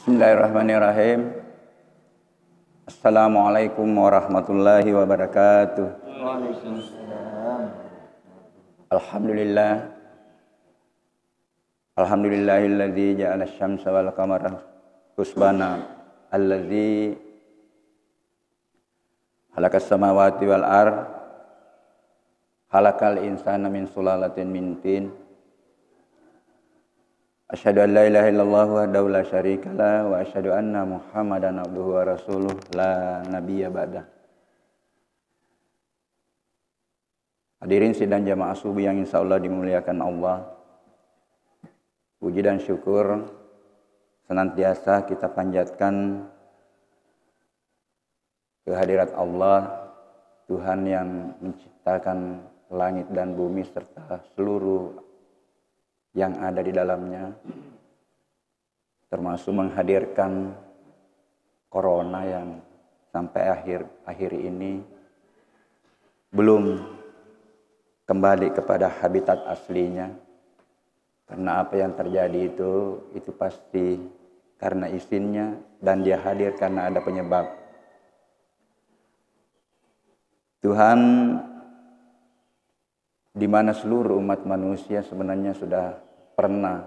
Bismillahirrahmanirrahim. Assalamualaikum warahmatullahi wabarakatuh. Waalaikumsalam. Alhamdulillah. Alhamdulillahilladzi ja'ala asy-syamsa wal qamara husbana alladzi khalaqas samawati wal ardh khalaqal insana min sulalatin min tin. Asyhadu an la ilaha illallah wahdahu la syarikalah wa asyhadu anna Muhammadan abduhu wa rasuluh la nabiyya ba'dah. Hadirin sidang jamaah subuh yang insyaallah dimuliakan Allah. Puji dan syukur senantiasa kita panjatkan kehadirat Allah, Tuhan yang menciptakan langit dan bumi serta seluruh yang ada di dalamnya, termasuk menghadirkan corona yang sampai akhir ini belum kembali kepada habitat aslinya. Karena apa yang terjadi itu pasti karena izinnya, dan dia hadir karena ada penyebab. Tuhan di mana seluruh umat manusia sebenarnya sudah pernah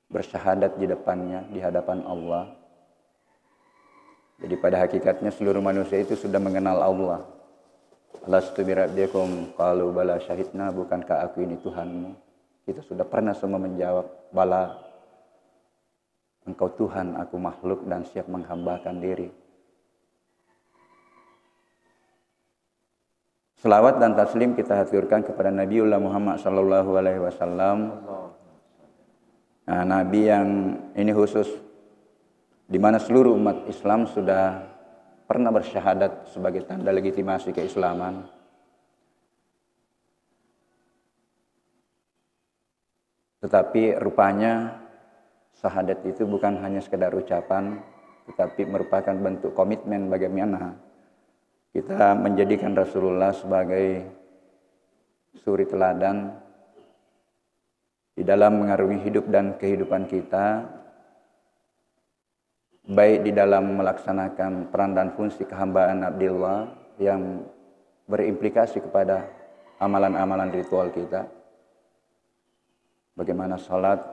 bersyahadat di depannya, di hadapan Allah. Jadi pada hakikatnya seluruh manusia itu sudah mengenal Allah. Alastu birabbikum qalu bala syahidna, bukankah aku ini Tuhanmu? Kita sudah pernah semua menjawab, bala, engkau Tuhan, aku makhluk dan siap menghambakan diri. Selawat dan taslim kita haturkan kepada Nabiullah Muhammad sallallahu alaihi wasallam. Nah, Nabi yang ini khusus di mana seluruh umat Islam sudah pernah bersyahadat sebagai tanda legitimasi keislaman. Tetapi rupanya syahadat itu bukan hanya sekedar ucapan, tetapi merupakan bentuk komitmen bagaimana kita menjadikan Rasulullah sebagai suri teladan di dalam mengarungi hidup dan kehidupan kita, baik di dalam melaksanakan peran dan fungsi kehambaan Abdillah yang berimplikasi kepada amalan-amalan ritual kita. Bagaimana salat,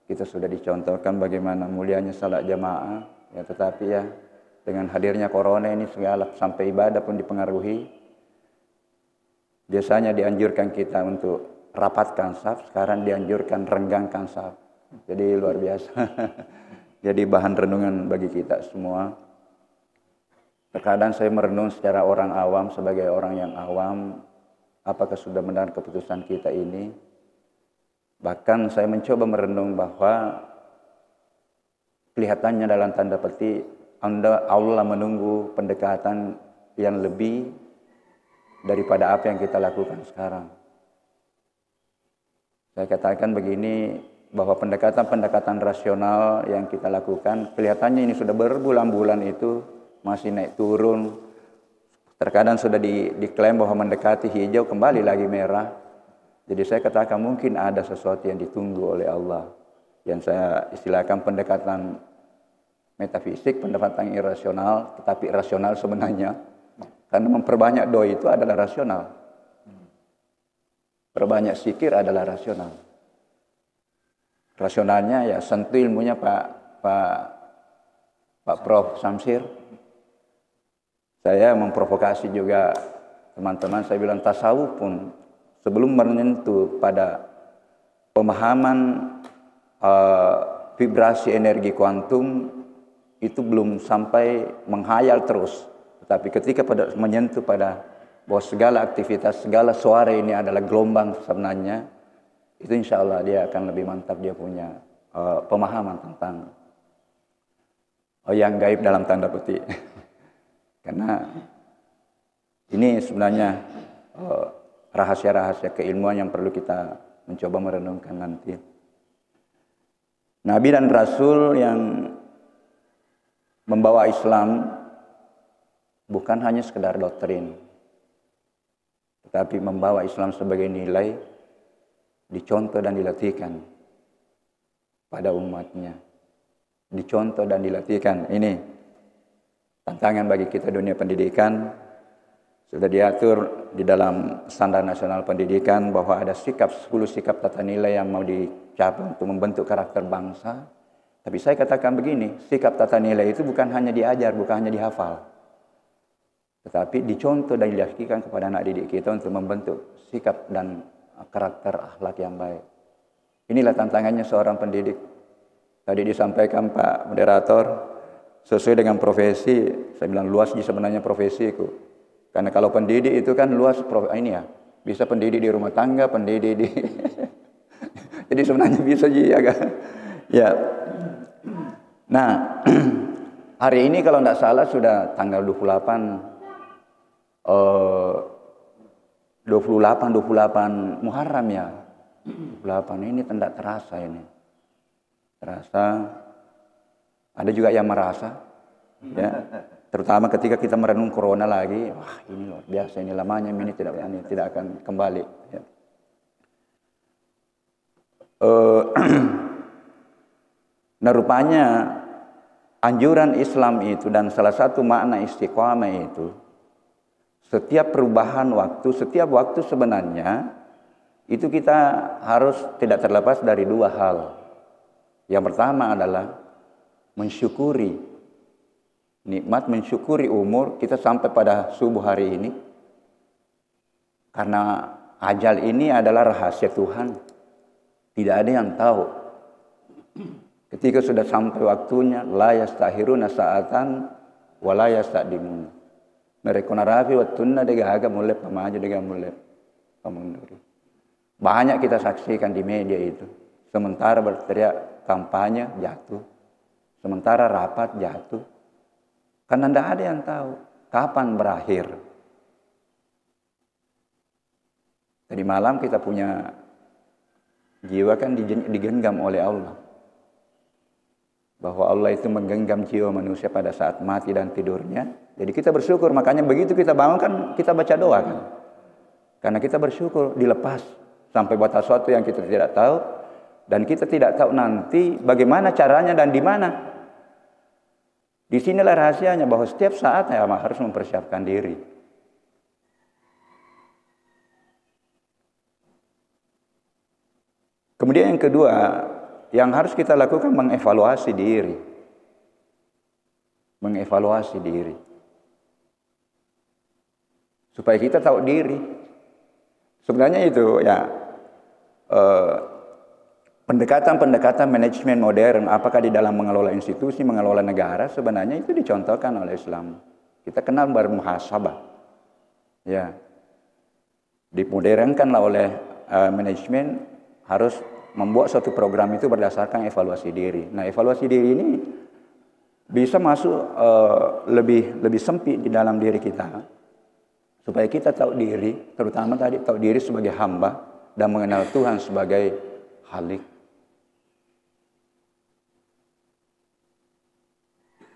kita sudah dicontohkan bagaimana mulianya salat jamaah, ya, tetapi ya dengan hadirnya corona ini segala sampai ibadah pun dipengaruhi. Biasanya dianjurkan kita untuk rapatkan saf, sekarang dianjurkan renggangkan saf. Jadi luar biasa. Jadi bahan renungan bagi kita semua. Terkadang saya merenung secara orang awam, sebagai orang yang awam, apakah sudah benar keputusan kita ini? Bahkan saya mencoba merenung bahwa kelihatannya dalam tanda petik Allah menunggu pendekatan yang lebih daripada apa yang kita lakukan sekarang. Saya katakan begini, bahwa pendekatan-pendekatan rasional yang kita lakukan, kelihatannya ini sudah berbulan-bulan itu masih naik turun. Terkadang sudah diklaim bahwa mendekati hijau, kembali lagi merah. Jadi saya katakan mungkin ada sesuatu yang ditunggu oleh Allah, yang saya istilahkan pendekatan metafisik, pendekatan irasional, tetapi rasional sebenarnya. Karena memperbanyak doi itu adalah rasional. Perbanyak zikir adalah rasional. Rasionalnya ya sentuh ilmunya Pak Prof Samsir. Saya memprovokasi juga teman-teman, saya bilang tasawuf pun sebelum menyentuh pada pemahaman vibrasi energi kuantum itu belum sampai menghayal terus. Tetapi ketika menyentuh pada bahwa segala aktivitas, segala suara ini adalah gelombang sebenarnya, itu insya Allah dia akan lebih mantap, dia punya pemahaman tentang yang gaib dalam tanda petik. Karena ini sebenarnya rahasia-rahasia keilmuan yang perlu kita mencoba merenungkan nanti. Nabi dan Rasul yang membawa Islam bukan hanya sekedar doktrin, tetapi membawa Islam sebagai nilai, dicontoh dan dilatihkan. pada umatnya. Dicontoh dan dilatihkan. Ini tantangan bagi kita dunia pendidikan. Sudah diatur di dalam standar nasional pendidikan bahwa ada 10 sikap tata nilai yang mau dicapai untuk membentuk karakter bangsa. Tapi saya katakan begini, sikap tata nilai itu bukan hanya diajar, bukan hanya dihafal. Tetapi dicontoh dan dilatihkan kepada anak didik kita untuk membentuk sikap dan karakter akhlak yang baik. Inilah tantangannya seorang pendidik. Tadi disampaikan Pak Moderator, sesuai dengan profesi, saya bilang luas sebenarnya profesiku. Karena kalau pendidik itu kan luas, ini ya, bisa pendidik di rumah tangga, pendidik di... Jadi sebenarnya bisa juga. Ya. Nah, hari ini kalau tidak salah sudah tanggal 28 Muharram ya. 28 ini tidak terasa ini. Terasa. Ada juga yang merasa. Ya. Terutama ketika kita merenung corona lagi, wah ini luar biasa, ini lamanya ini tidak akan kembali. Ya. Nah rupanya anjuran Islam itu dan salah satu makna istiqamah itu, setiap perubahan waktu, setiap waktu sebenarnya itu kita harus tidak terlepas dari dua hal. Yang pertama adalah mensyukuri nikmat, mensyukuri umur kita sampai pada subuh hari ini. Karena ajal ini adalah rahasia Tuhan. Tidak ada yang tahu. Ketika sudah sampai waktunya, la yastahiruna sa'atan wa la yastaqdimun. Mereka narafi wa tunna degahaga mulai pamaju dega mulai pamunduri. Banyak kita saksikan di media itu. Sementara berteriak kampanye jatuh. Sementara rapat jatuh. Karena tidak ada yang tahu kapan berakhir. Tadi malam kita punya jiwa kan digenggam oleh Allah. Bahwa Allah itu menggenggam jiwa manusia pada saat mati dan tidurnya. Jadi kita bersyukur, makanya begitu kita bangun kan kita baca doa kan. Karena kita bersyukur dilepas sampai batas sesuatu yang kita tidak tahu. Dan kita tidak tahu nanti bagaimana caranya dan di mana. Di sinilah rahasianya bahwa setiap saat ya harus mempersiapkan diri. Kemudian yang kedua, yang harus kita lakukan mengevaluasi diri. Mengevaluasi diri. Supaya kita tahu diri. Sebenarnya itu ya pendekatan-pendekatan manajemen modern, apakah di dalam mengelola institusi, mengelola negara, sebenarnya itu dicontohkan oleh Islam. Kita kenal bermuhasabah. Ya. Dimodernkanlah oleh manajemen harus membuat suatu program itu berdasarkan evaluasi diri. Nah, evaluasi diri ini bisa masuk lebih sempit di dalam diri kita. Supaya kita tahu diri, terutama tadi tahu diri sebagai hamba dan mengenal Tuhan sebagai Khalik.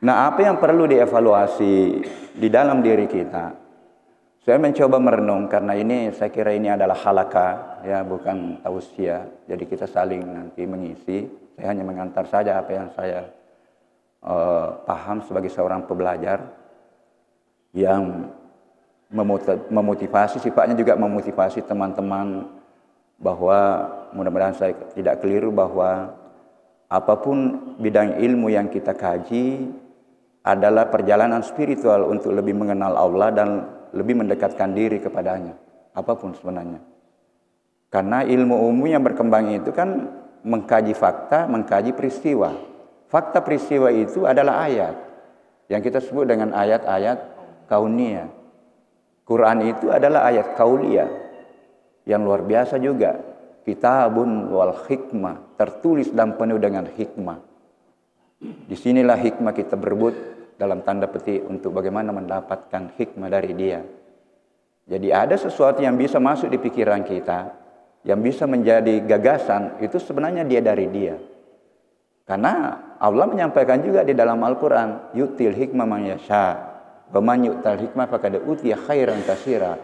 Nah, apa yang perlu dievaluasi di dalam diri kita? Saya mencoba merenung karena ini saya kira ini adalah halaqah ya, bukan tausiah. Jadi kita saling nanti mengisi. Saya hanya mengantar saja apa yang saya paham sebagai seorang pembelajar yang memotivasi, sifatnya juga memotivasi teman-teman bahwa mudah-mudahan saya tidak keliru bahwa apapun bidang ilmu yang kita kaji adalah perjalanan spiritual untuk lebih mengenal Allah dan lebih mendekatkan diri kepadanya. Apapun sebenarnya. Karena ilmu umum yang berkembang itu kan mengkaji fakta, mengkaji peristiwa. Fakta peristiwa itu adalah ayat. Yang kita sebut dengan ayat-ayat kauniyah. Quran itu adalah ayat kauliyah. Yang luar biasa juga. Kitabun wal hikmah. Tertulis dan penuh dengan hikmah. Disinilah hikmah kita berebut dalam tanda petik untuk bagaimana mendapatkan hikmah dari dia. Jadi ada sesuatu yang bisa masuk di pikiran kita, yang bisa menjadi gagasan, itu sebenarnya dia dari dia. Karena Allah menyampaikan juga di dalam Al-Quran, yu'til hikmah man yasha, wa man yu'tal hikmah faqad utiya khairan katsira.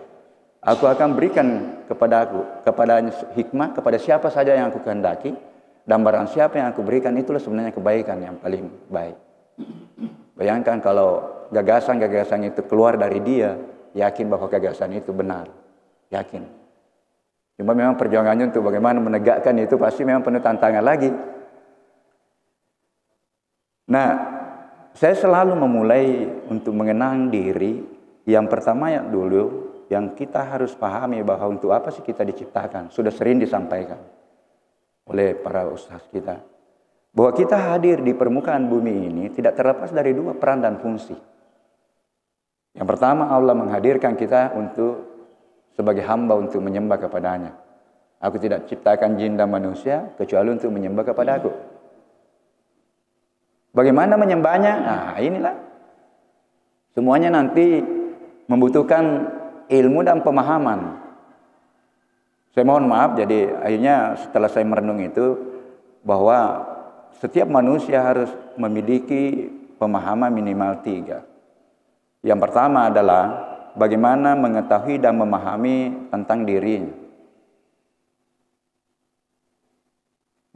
Aku akan berikan kepada hikmah kepada siapa saja yang aku kehendaki, Dan barang siapa yang aku berikan, itulah sebenarnya kebaikan yang paling baik. Bayangkan kalau gagasan-gagasan itu keluar dari dia, yakin bahwa gagasan itu benar. Yakin. Cuma memang perjuangannya untuk bagaimana menegakkan itu pasti memang penuh tantangan lagi. Nah, saya selalu memulai untuk mengenang diri. Yang pertama yang dulu, yang kita harus pahami bahwa untuk apa sih kita diciptakan. Sudah sering disampaikan oleh para ustaz kita. Bahwa kita hadir di permukaan bumi ini tidak terlepas dari dua peran dan fungsi. Yang pertama, Allah menghadirkan kita untuk sebagai hamba untuk menyembah kepadanya. Aku tidak ciptakan jin dan manusia kecuali untuk menyembah kepada aku. Bagaimana menyembahnya? Nah, inilah. Semuanya nanti membutuhkan ilmu dan pemahaman. Saya mohon maaf, jadi akhirnya setelah saya merenung itu, bahwa setiap manusia harus memiliki pemahaman minimal 3. Yang pertama adalah bagaimana mengetahui dan memahami tentang dirinya.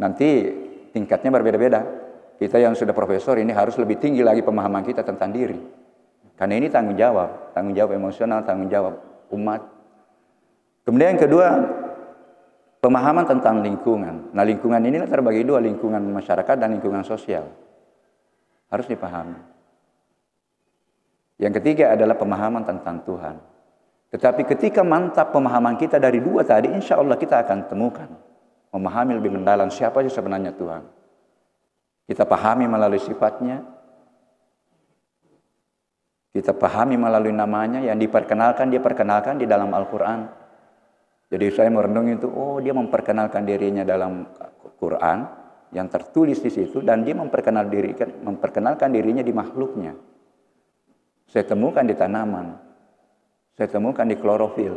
Nanti tingkatnya berbeda-beda. Kita yang sudah profesor ini harus lebih tinggi lagi pemahaman kita tentang diri. Karena ini tanggung jawab emosional, tanggung jawab umat. Kemudian yang kedua, pemahaman tentang lingkungan. Nah, lingkungan ini terbagi dua, lingkungan masyarakat dan lingkungan sosial. Harus dipahami. Yang ketiga adalah pemahaman tentang Tuhan. Tetapi ketika mantap pemahaman kita dari dua tadi, insya Allah kita akan temukan, memahami lebih mendalam siapa sih sebenarnya Tuhan. Kita pahami melalui sifatnya, kita pahami melalui namanya yang diperkenalkan, dia perkenalkan di dalam Al-Quran. Jadi saya merenung itu, oh dia memperkenalkan dirinya dalam Quran yang tertulis di situ, dan dia memperkenalkan dirinya di makhluknya. Saya temukan di tanaman, saya temukan di klorofil.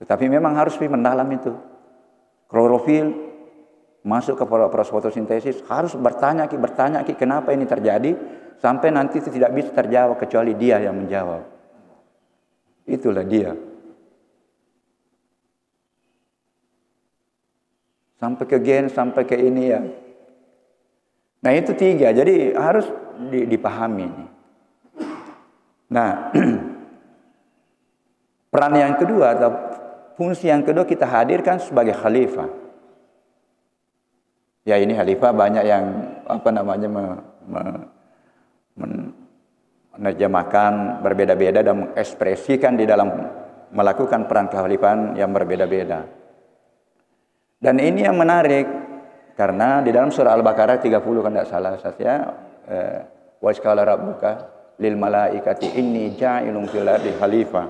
Tetapi memang harus lebih mendalam itu. Klorofil masuk ke proses fotosintesis, harus bertanya kenapa ini terjadi, sampai nanti itu tidak bisa terjawab kecuali dia yang menjawab. Itulah dia. Sampai ke gen, sampai ke ini ya. Nah itu 3, jadi harus dipahami. Nah, peran yang kedua atau fungsi yang kedua, kita hadirkan sebagai khalifah. Ya ini khalifah banyak yang menerjemahkan berbeda-beda dan mengekspresikan di dalam melakukan peran kekhalifahan yang berbeda-beda. Dan ini yang menarik karena di dalam surah Al-Baqarah 30 kan tidak salah saya, wa qala rabbuka lil malaikati inni ja'ilun fil ardi khalifah.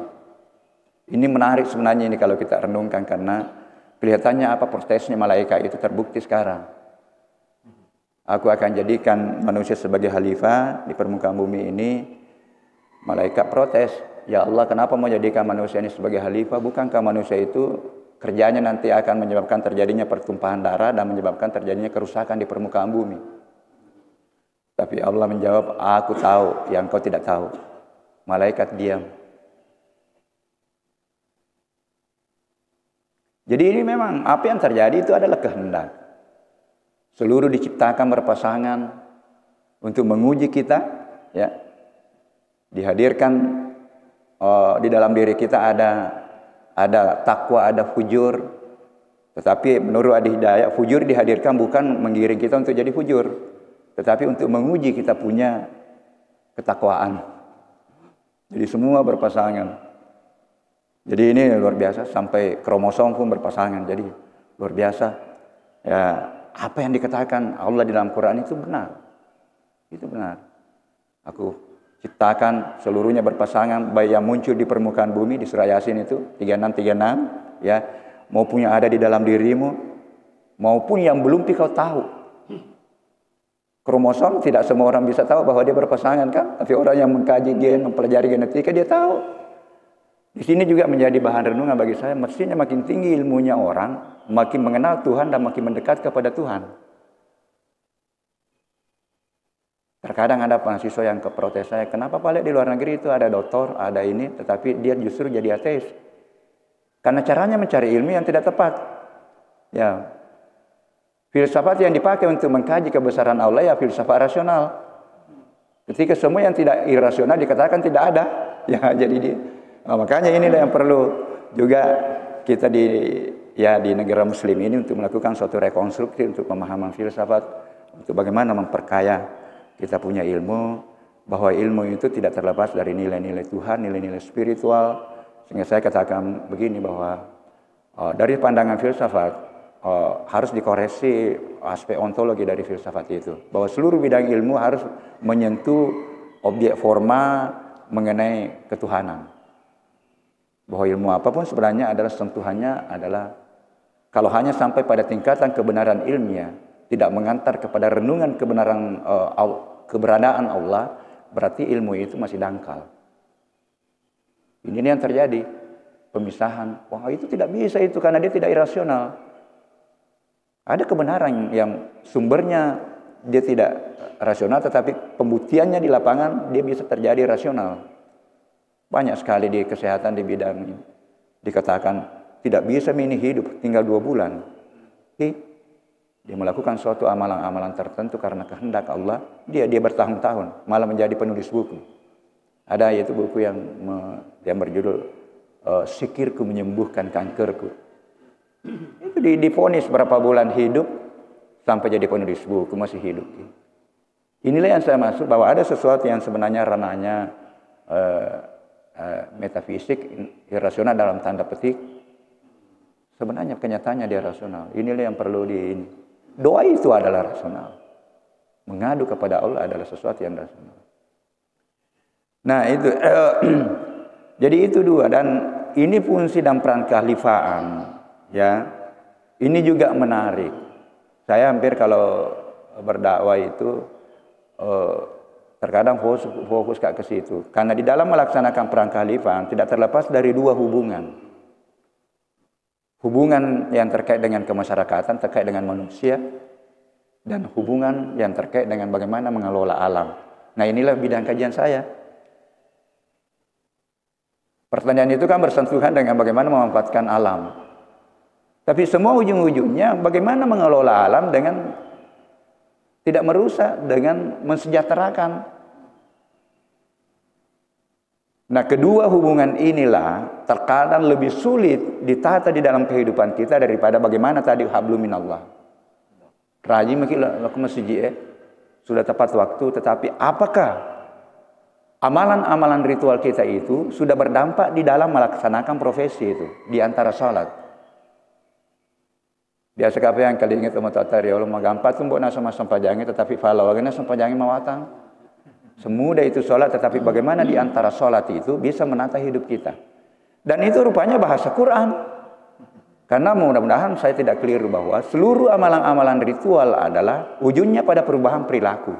Ini menarik sebenarnya ini kalau kita renungkan, karena kelihatannya apa prosesnya malaikat itu terbukti sekarang. Aku akan jadikan manusia sebagai khalifah di permukaan bumi ini. Malaikat protes, ya Allah kenapa mau jadikan manusia ini sebagai khalifah? Bukankah manusia itu kerjanya nanti akan menyebabkan terjadinya pertumpahan darah dan menyebabkan terjadinya kerusakan di permukaan bumi? Tapi Allah menjawab, aku tahu yang kau tidak tahu. Malaikat diam. Jadi ini memang apa yang terjadi itu adalah kehendak. Seluruh diciptakan berpasangan untuk menguji kita, ya. Dihadirkan di dalam diri kita ada takwa, ada fujur. Tetapi menurut Adi Hidayat, fujur dihadirkan bukan menggiring kita untuk jadi fujur, tetapi untuk menguji kita punya ketakwaan. Jadi semua berpasangan. Jadi ini luar biasa, sampai kromosom pun berpasangan. Jadi luar biasa. Ya, apa yang dikatakan Allah di dalam Quran itu benar. Itu benar. Aku ciptakan seluruhnya berpasangan, baik yang muncul di permukaan bumi di surah Yasin itu 36, ya, maupun yang ada di dalam dirimu, maupun yang belum kau tahu. Kromosom tidak semua orang bisa tahu bahwa dia berpasangan kan, tapi orang yang mengkaji gen, mempelajari genetika dia tahu. Di sini juga menjadi bahan renungan bagi saya, mestinya makin tinggi ilmunya orang, makin mengenal Tuhan dan makin mendekat kepada Tuhan. Terkadang ada mahasiswa yang protes saya, kenapa Pak di luar negeri itu ada doktor, ada ini, tetapi dia justru jadi ateis. Karena caranya mencari ilmu yang tidak tepat. Ya. Filsafat yang dipakai untuk mengkaji kebesaran Allah ya filsafat rasional. Ketika semua yang tidak irasional dikatakan tidak ada, ya jadi dia. Nah, makanya inilah yang perlu juga kita di negara Muslim ini untuk melakukan suatu rekonstruksi untuk pemahaman filsafat, untuk bagaimana memperkaya kita punya ilmu, bahwa ilmu itu tidak terlepas dari nilai-nilai Tuhan, nilai-nilai spiritual. Sehingga saya katakan begini bahwa dari pandangan filsafat harus dikoreksi aspek ontologi dari filsafat itu, bahwa seluruh bidang ilmu harus menyentuh objek forma mengenai ketuhanan. Bahwa ilmu apapun sebenarnya adalah sentuhannya adalah kalau hanya sampai pada tingkatan kebenaran ilmiah, tidak mengantar kepada renungan keberadaan Allah, berarti ilmu itu masih dangkal. Ini yang terjadi, pemisahan. Wah, itu tidak bisa itu karena dia tidak irasional. Ada kebenaran yang sumbernya dia tidak rasional, tetapi pembuktiannya di lapangan dia bisa terjadi rasional. Banyak sekali di kesehatan di bidang ini dikatakan tidak bisa ini hidup tinggal 2 bulan. Dia melakukan suatu amalan-amalan tertentu karena kehendak Allah, dia bertahun-tahun malah menjadi penulis buku. Ada yaitu buku yang berjudul Sikirku Menyembuhkan Kankerku. Itu divonis berapa bulan hidup sampai jadi penulis buku, masih hidup. Inilah yang saya maksud bahwa ada sesuatu yang sebenarnya ranahnya metafisik, irasional dalam tanda petik. Sebenarnya kenyataannya dia rasional. Inilah yang perlu doa itu adalah rasional. Mengadu kepada Allah adalah sesuatu yang rasional. Nah itu, jadi itu 2, dan ini fungsi dan peran kehalifaan, ya. Ini juga menarik. Saya hampir kalau berdakwah itu terkadang fokus ke situ, karena di dalam melaksanakan peran kehalifaan tidak terlepas dari 2 hubungan. Hubungan yang terkait dengan kemasyarakatan, terkait dengan manusia, dan hubungan yang terkait dengan bagaimana mengelola alam. Nah inilah bidang kajian saya. Pertanyaan itu kan bersentuhan dengan bagaimana memanfaatkan alam. Tapi semua ujung-ujungnya bagaimana mengelola alam dengan tidak merusak, dengan mensejahterakan. Nah, kedua hubungan inilah terkadang lebih sulit ditata di dalam kehidupan kita daripada bagaimana tadi hablum minallah. Rajin ke masjid sudah tepat waktu, tetapi apakah amalan-amalan ritual kita itu sudah berdampak di dalam melaksanakan profesi itu di antara sholat. Biasa kape yang kali ingat sama tata riolo magampat tuh buat nasa masam pajangi, tetapi falau lagi nasa pajangi mawatang. Semudah itu sholat, tetapi bagaimana di antara sholat itu bisa menata hidup kita. Dan itu rupanya bahasa Quran. Karena mudah-mudahan saya tidak keliru bahwa seluruh amalan-amalan ritual adalah ujungnya pada perubahan perilaku.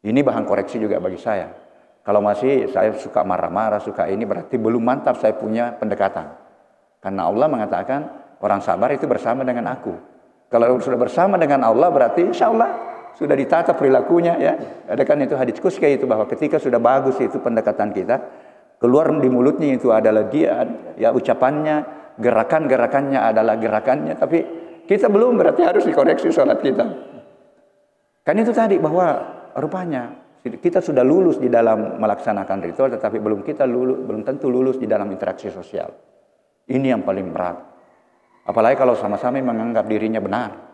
Ini bahan koreksi juga bagi saya. Kalau masih saya suka marah-marah, suka ini, berarti belum mantap saya punya pendekatan. Karena Allah mengatakan orang sabar itu bersama dengan aku. Kalau sudah bersama dengan Allah berarti insya Allah sudah ditata perilakunya, ya. Ada kan itu hadis qudsi itu bahwa ketika sudah bagus itu pendekatan kita, keluar di mulutnya itu adalah dia, ya ucapannya, gerakan-gerakannya adalah gerakannya, tapi kita belum, berarti harus dikoreksi sholat kita. Kan itu tadi bahwa rupanya kita sudah lulus di dalam melaksanakan ritual, tetapi belum tentu lulus di dalam interaksi sosial. Ini yang paling berat. Apalagi kalau sama-sama menganggap dirinya benar.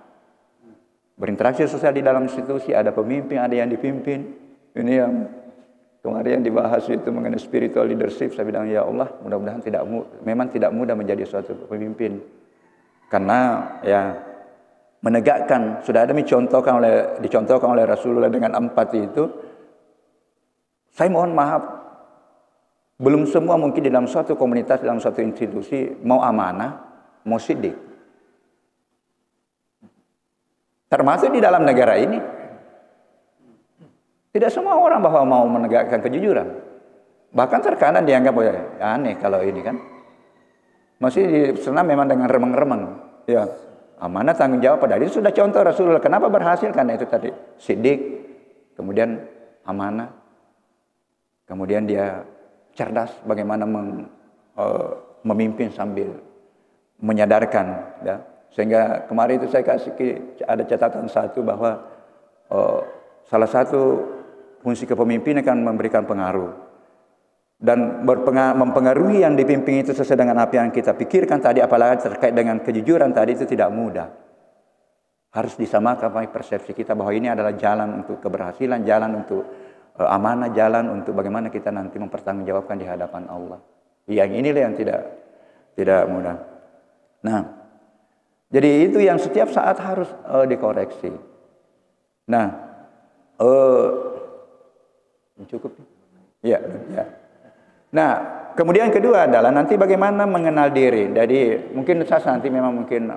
Berinteraksi sosial di dalam institusi, ada pemimpin, ada yang dipimpin. Ini yang kemarin dibahas itu mengenai spiritual leadership. Saya bilang, ya Allah, mudah-mudahan memang tidak mudah menjadi suatu pemimpin. Karena ya menegakkan, sudah ada dicontohkan oleh Rasulullah dengan 4 itu. Saya mohon maaf, belum semua mungkin di dalam suatu komunitas, dalam suatu institusi mau amanah, mau sidik. Termasuk di dalam negara ini. Tidak semua orang bahwa mau menegakkan kejujuran. Bahkan terkadang dianggap aneh kalau ini kan. Masih senang memang dengan remeng-remeng. Ya, amanah tanggung jawab, padahal itu sudah contoh Rasulullah. Kenapa berhasil? Karena itu tadi sidik, kemudian amanah, kemudian dia cerdas bagaimana memimpin sambil menyadarkan, ya. Sehingga kemarin itu saya kasih ada catatan satu bahwa salah satu fungsi kepemimpinan akan memberikan pengaruh dan mempengaruhi yang dipimpin itu sesuai dengan apa yang kita pikirkan tadi, apalagi terkait dengan kejujuran tadi, itu tidak mudah. Harus disamakan persepsi kita bahwa ini adalah jalan untuk keberhasilan, jalan untuk amanah, jalan untuk bagaimana kita nanti mempertanggungjawabkan di hadapan Allah. Yang inilah yang tidak mudah. Nah, jadi itu yang setiap saat harus dikoreksi. Nah, cukup. Ya, ya. Nah, kemudian kedua adalah nanti bagaimana mengenal diri. Jadi mungkin saya nanti memang mungkin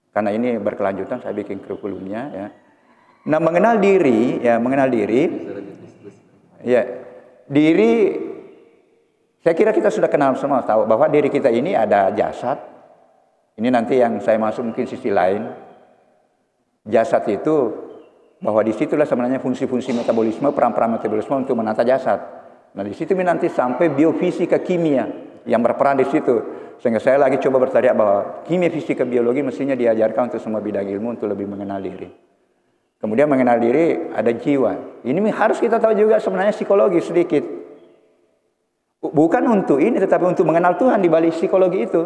karena ini berkelanjutan saya bikin kurikulumnya, ya. Nah, mengenal diri, ya, mengenal diri. Ya, diri. Saya kira kita sudah kenal semua, tahu bahwa diri kita ini ada jasad. Ini nanti yang saya masuk mungkin sisi lain. Jasad itu bahwa disitulah sebenarnya fungsi-fungsi metabolisme, peran-peran metabolisme untuk menata jasad. Nah, di situ nanti sampai biofisika kimia yang berperan di situ. Sehingga saya lagi coba bertanya bahwa kimia, fisika, biologi mestinya diajarkan untuk semua bidang ilmu untuk lebih mengenal diri. Kemudian mengenal diri ada jiwa. Ini harus kita tahu juga sebenarnya psikologi sedikit. Bukan untuk ini, tetapi untuk mengenal Tuhan di balik psikologi itu.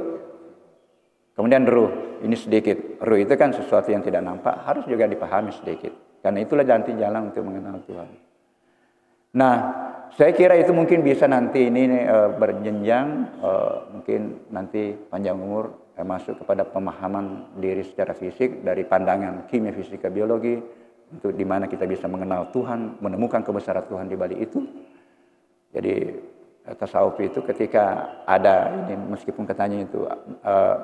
Kemudian ruh, ini sedikit. Ruh itu kan sesuatu yang tidak nampak, harus juga dipahami sedikit. Karena itulah nanti jalan untuk mengenal Tuhan. Nah, saya kira itu mungkin bisa nanti ini berjenjang, mungkin nanti panjang umur masuk kepada pemahaman diri secara fisik dari pandangan kimia, fisika, biologi, untuk di mana kita bisa mengenal Tuhan, menemukan kebesaran Tuhan di balik itu. Jadi tasawuf itu ketika ada ini, meskipun katanya itu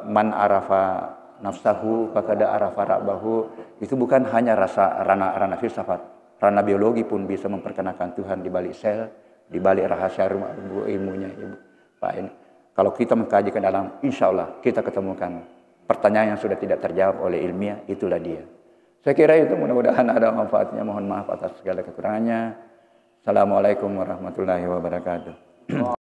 man arafa nafsahu faqad arafa rabbahu, itu bukan hanya ranah filsafat, ranah biologi pun bisa memperkenalkan Tuhan di balik sel, di balik rahasia ilmunya, Pak. Ini kalau kita mengkaji ke dalam, insya Allah kita ketemukan pertanyaan yang sudah tidak terjawab oleh ilmiah, itulah dia. Saya kira itu, mudah-mudahan ada manfaatnya. Mohon maaf atas segala kekurangannya. Assalamualaikum warahmatullahi wabarakatuh.